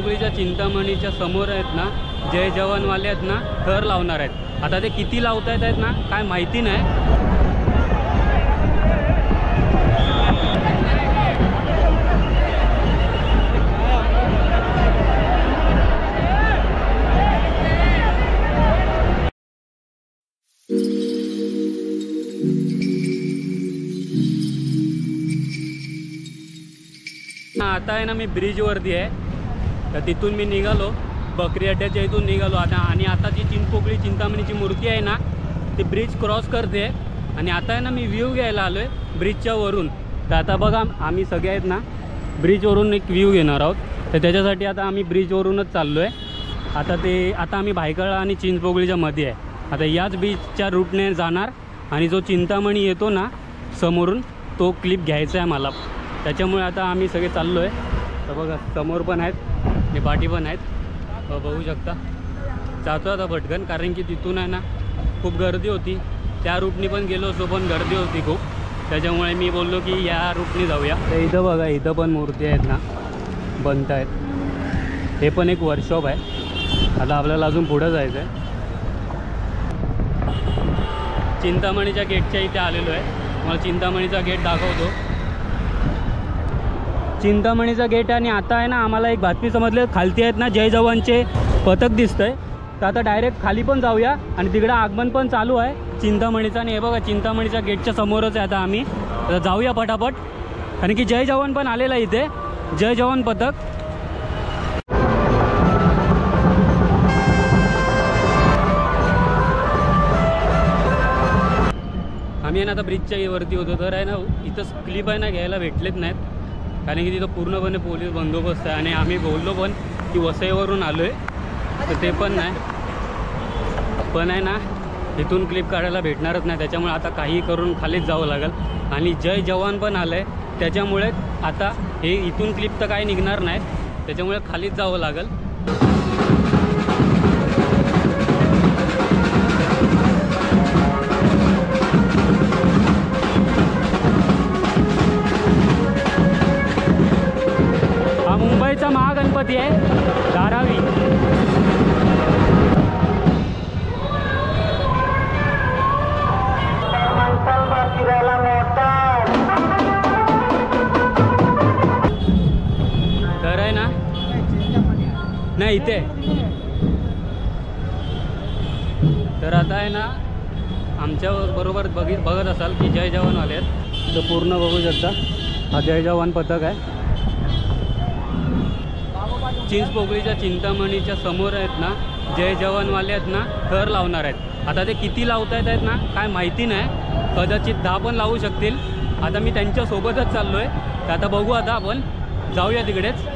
चिंचपोकळीच्या चिंतामणीच्या समोर आहेत ना, जय जवानवाले आहेत ना, थर लावणार आहेत. आता ते किती लावता आहेत ना काय माहिती नाही. आता आहे ना मी ब्रिजवरती आहे, तर तिथून मी निघालो, बकरी अड्ड्याच्या इथून निघालो आता. आणि आता जी चिंचपोकळी चिंतामणीची मूर्ती आहे ना, ती ब्रिज क्रॉस करते. आणि आता आहे ना मी व्ह्यू घ्यायला आलो आहे ब्रिजच्या वरून. तर आता बघा आम्ही सगळे आहेत ना ब्रिजवरून एक व्ह्यू घेणार आहोत, तर त्याच्यासाठी आता आम्ही ब्रिजवरूनच चाललो आहे. आता आम्ही भायखळा आणि चिंचपोकळीच्या मध्ये आहे. आता याच ब्रिजच्या रूटने जाणार आणि जो चिंतामणी येतो ना समोरून, तो क्लिप घ्यायचा आहे मला. त्याच्यामुळे आता आम्ही सगळे चाललो आहे. तर बघा समोर पण आहेत आणि पाठी पण आहेत, बघू शकता. जातो आता पटकन, कारण की तिथून आहे ना खूप गर्दी होती. त्या रूटनी पण गेलो असतो पण गर्दी होती खूप, त्याच्यामुळे मी बोललो की या रूटनी जाऊया. तर इथं बघा, इथं पण मूर्ती आहेत ना बनत आहेत. हे पण एक वर्कशॉप आहे. आता आपल्याला अजून पुढं जायचं आहे. चिंतामणीच्या गेटच्या इथे आलेलो आहे. मला चिंतामणीचा गेट दाखवतो. चिंतामणीचा गेट. आणि आता आहे ना आम्हाला एक बातमी समजले, खालती आहेत ना जय जवानचे पथक दिसतंय. तर आता डायरेक्ट खाली पण जाऊया आणि तिकडं आगमन पण चालू आहे चिंतामणीचा. आणि हे बघा चिंतामणीच्या गेटच्या समोरच आहे आता आम्ही. तर जाऊया पटापट, कारण की जय जवान पण आलेला आहे इथे, जय जवान पथक. आम्ही ना आता ब्रिजच्या वरती होतो, तर आहे ना इथं क्लिप आहे ना घ्यायला भेटलेच नाहीत, कारण की तिथं पूर्णपणे पोलीस बंदोबस्त आहे. आणि आम्ही बोललो पण की वसईवरून आलो आहे, तर ते पण नाही. पण आहे ना इथून क्लिप काढायला भेटणारच नाही, त्याच्यामुळे आता काही करून खालीच जावं लागेल. आणि जय जवान पण आलं आहे, त्याच्यामुळे आता हे इथून क्लिप तर काही निघणार नाही, त्याच्यामुळे खालीच जावं लागेल. हा मुंबईचा महागणपती आहे, धारावी. तर आहे ना नाही इथे. तर आता आहे ना आमच्या बरोबर बघत असाल की जय जवान आले आहेत. तर पूर्ण बघू शकता हा जय जवान पथक आहे. चिंचपोकळीच्या चिंतामणीच्या समोर आहेत ना जय जवानवाले आहेत ना, थर लावणार आहेत. आता ते किती लावता आहेत ना काय माहिती नाही, कदाचित 10 पण लावू शकतील. आता मी त्यांच्यासोबतच चाललो आहे, तर आता बघू. आता आपण जाऊया तिकडेच.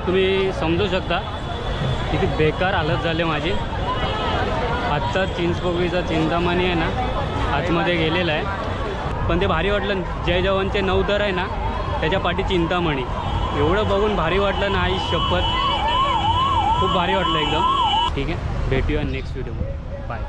तुम्ही समजू शकता किती बेकार हालत झाली माझी. आजचा चिंचपोकळीचा चिंतामणी आहे ना आतमध्ये गेलेला आहे, पण ते भारी वाटलं. जय जवानचे 9 दर आहे ना त्याच्या पाठी चिंतामणी, एवढं बघून भारी वाटलं ना, आई शपथ खूप भारी वाटलं एकदम. ठीक आहे, भेटूया नेक्स्ट व्हिडिओमध्ये. बाय.